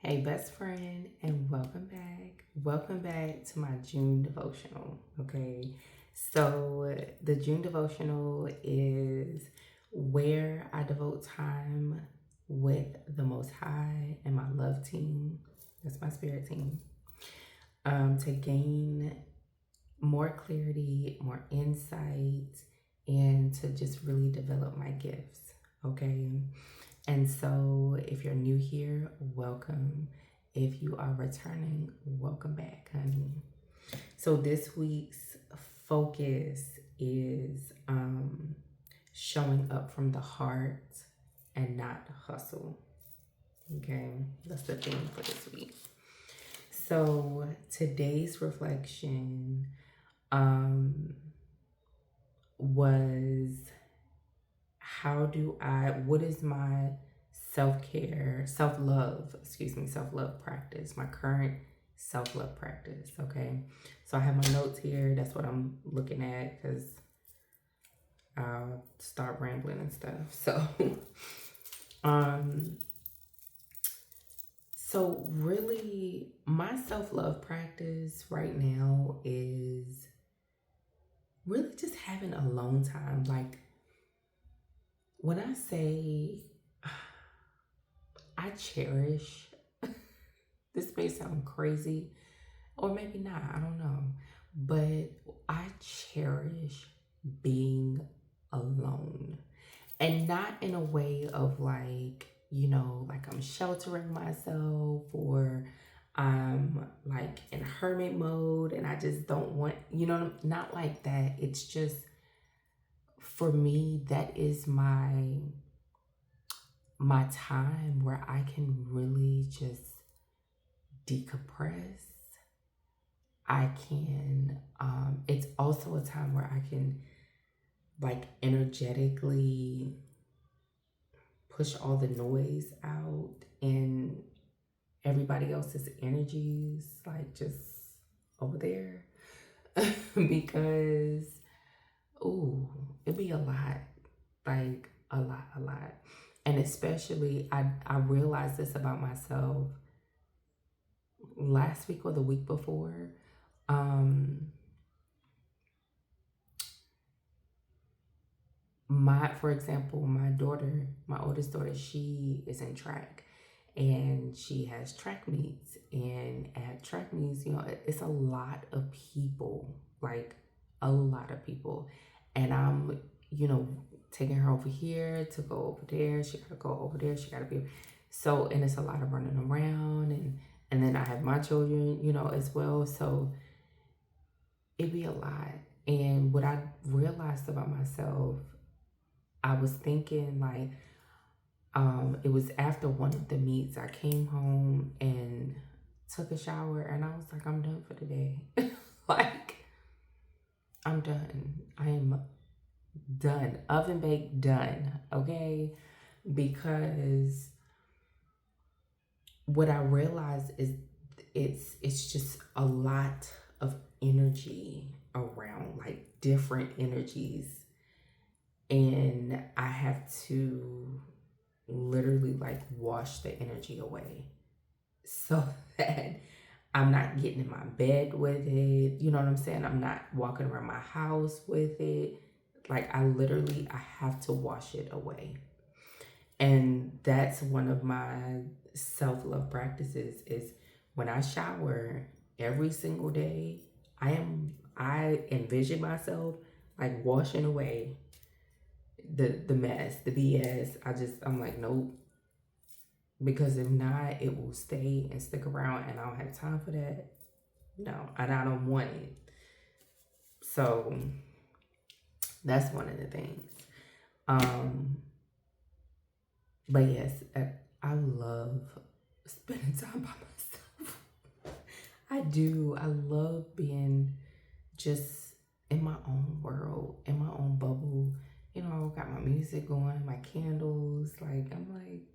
Hey, best friend, and welcome back. Welcome back to my June devotional. Okay, so the June devotional is where I devote time with the Most High and my love team. That's my spirit team. To gain more clarity, more insight, and to just really develop my gifts. Okay. And so, if you're new here, welcome. If you are returning, welcome back, honey. So, this week's focus is showing up from the heart and not hustle. Okay, that's the theme for this week. So, today's reflection was what is my self love practice, my current self love practice. Okay. So I have my notes here. That's what I'm looking at because I'll start rambling and stuff. So really, my self love practice right now is really just having alone time. Like, when I say I cherish, this may sound crazy, or maybe not, I don't know, but I cherish being alone. And not in a way of like, like I'm sheltering myself or I'm like in hermit mode and I just don't want, not like that. It's just, for me, that is my time where I can really just decompress. I can, it's also a time where I can like energetically push all the noise out and everybody else's energies, like just over there. Because, it'd be a lot, like a lot. And especially, I realized this about myself last week or the week before. For example, my oldest daughter, she is in track and she has track meets. And at track meets, it's a lot of people, like a lot of people. And I'm, taking her over here to go over there. She gotta go over there. She gotta be so, and it's a lot of running around, and then I have my children, as well. So it'd be a lot. And what I realized about myself, I was thinking like, it was after one of the meets, I came home and took a shower, and I was like, I'm done for the day. Like, I'm done. I am done. Oven baked done. Okay. Because what I realized is it's just a lot of energy around, like different energies. And I have to literally like wash the energy away so that I'm not getting in my bed with it. You know what I'm saying? I'm not walking around my house with it. Like, I have to wash it away. And that's one of my self-love practices is when I shower every single day, I envision myself like washing away the mess, the BS. I'm like, nope. Because if not, it will stay and stick around and I don't have time for that. No, and I don't want it. So that's one of the things. But yes, I love spending time by myself. I do. I love being just in my own world, in my own bubble. Got my music going, my candles. Like, I'm like,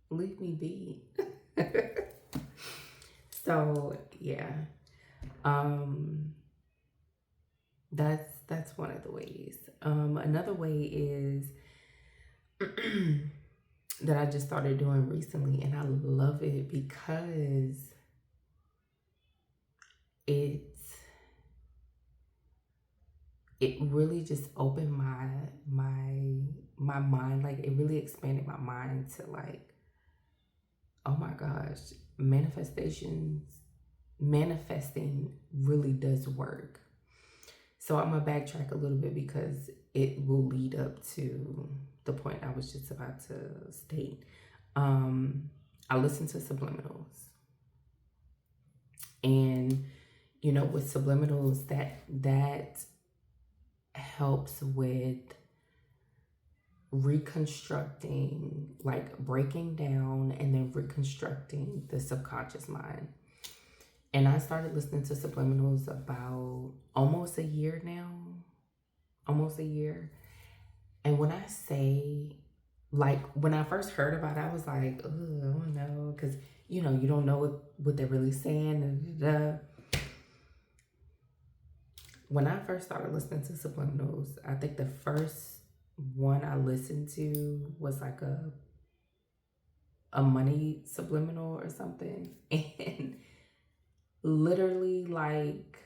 leave me be. So yeah, that's one of the ways. Another way is that I just started doing recently, and I love it because it's it really just opened my mind. Like, it really expanded my mind to, like, oh my gosh, manifesting really does work. So I'm gonna backtrack a little bit because it will lead up to the point I was just about to state. I listen to subliminals, and with subliminals, that helps with reconstructing, like breaking down and then reconstructing the subconscious mind. And I started listening to subliminals about almost a year now. Almost a year. And when I say, like, when I first heard about it, I was like, oh, I don't know. Because, you don't know what they're really saying. When I first started listening to subliminals, I think the first one I listened to was like a money subliminal or something. And literally, like,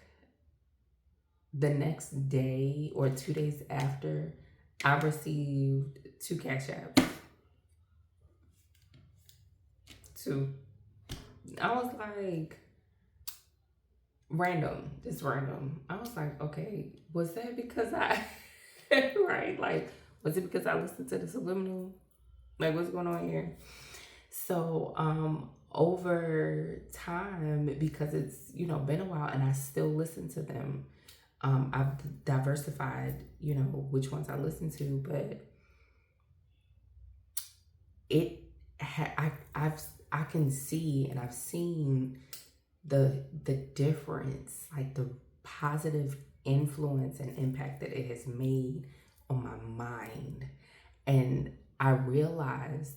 the next day or 2 days after, I received 2 cash apps. 2. I was like, just random. I was like, okay, was that because I, right? Like, was it because I listened to the subliminal? Like, what's going on here? So, over time, because it's, been a while and I still listen to them, I've diversified, which ones I listen to, but I can see, and I've seen the difference, like the positive influence and impact that it has made on my mind. And I realized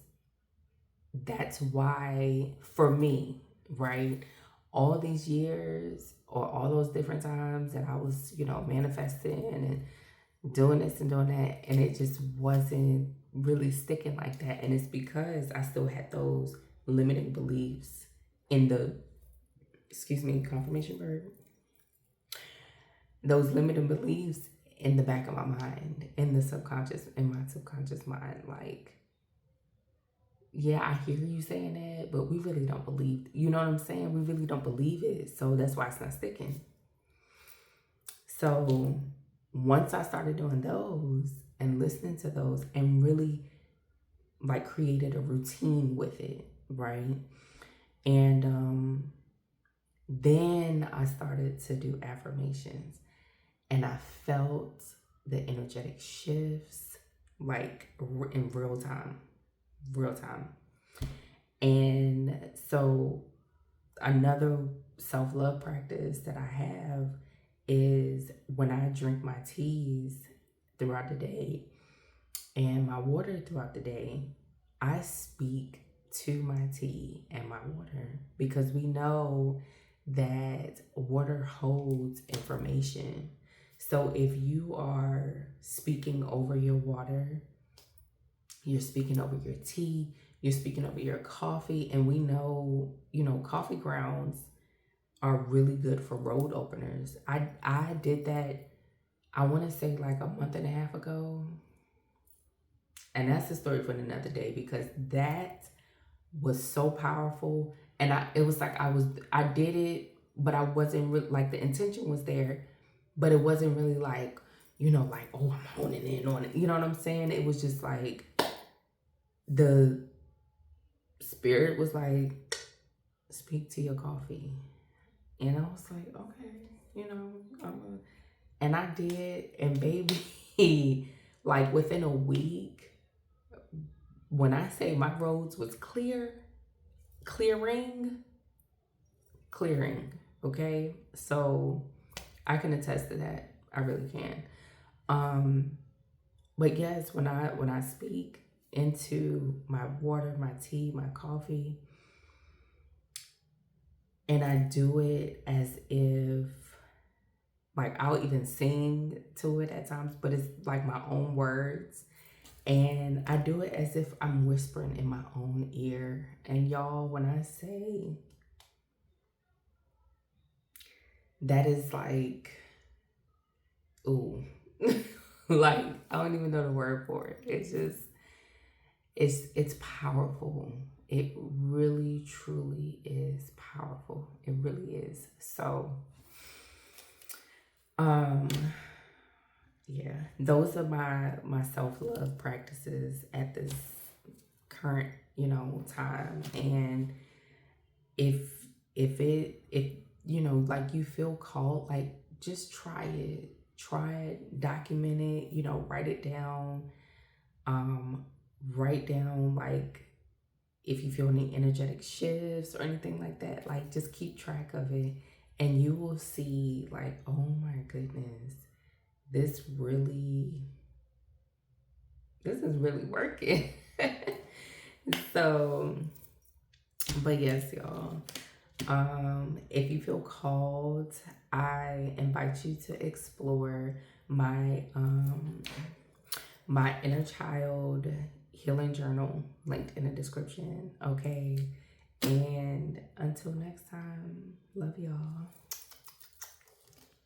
that's why, for me, right, all these years or all those different times that I was, manifesting and doing this and doing that, and it just wasn't really sticking like that. And it's because I still had those limiting beliefs in the, confirmation verb, those limiting beliefs in the back of my mind, in my subconscious mind. Like, yeah, I hear you saying that, but we really don't believe, you know what I'm saying? We really don't believe it. So that's why it's not sticking. So once I started doing those and listening to those and really, like, created a routine with it, right? And then I started to do affirmations, and I felt the energetic shifts, like, in real time. And so another self-love practice that I have is when I drink my teas throughout the day and my water throughout the day, I speak to my tea and my water, because we know that water holds information. So if you are speaking over your water, you're speaking over your tea, you're speaking over your coffee, and we know, coffee grounds are really good for road openers. I did that, I want to say, like a month and a half ago. And that's a story for another day, because that was so powerful. And it was like I did it, but I wasn't really, like, the intention was there, but it wasn't really like, like, oh, I'm honing in on it. You know what I'm saying? It was just like, the spirit was like, speak to your coffee. And I was like, okay, and I did. And baby, like, within a week, when I say my roads was clearing, okay? So I can attest to that. I really can. But yes, when I speak into my water, my tea, my coffee, and I do it as if, like, I'll even sing to it at times, but it's like my own words. And I do it as if I'm whispering in my own ear. And y'all, when I say that is like, ooh, like I don't even know the word for it. It's just, it's powerful. It really, truly is powerful. It really is. So, um, yeah, those are my self-love practices at this current, time. And if if like you feel called, like just try it, document it, write it down. Write down, like, if you feel any energetic shifts or anything like that, like just keep track of it, and you will see, like, oh my goodness, this is really working. So, but yes, y'all, if you feel called, I invite you to explore my inner child healing journal, linked in the description. Okay, and until next time, love y'all.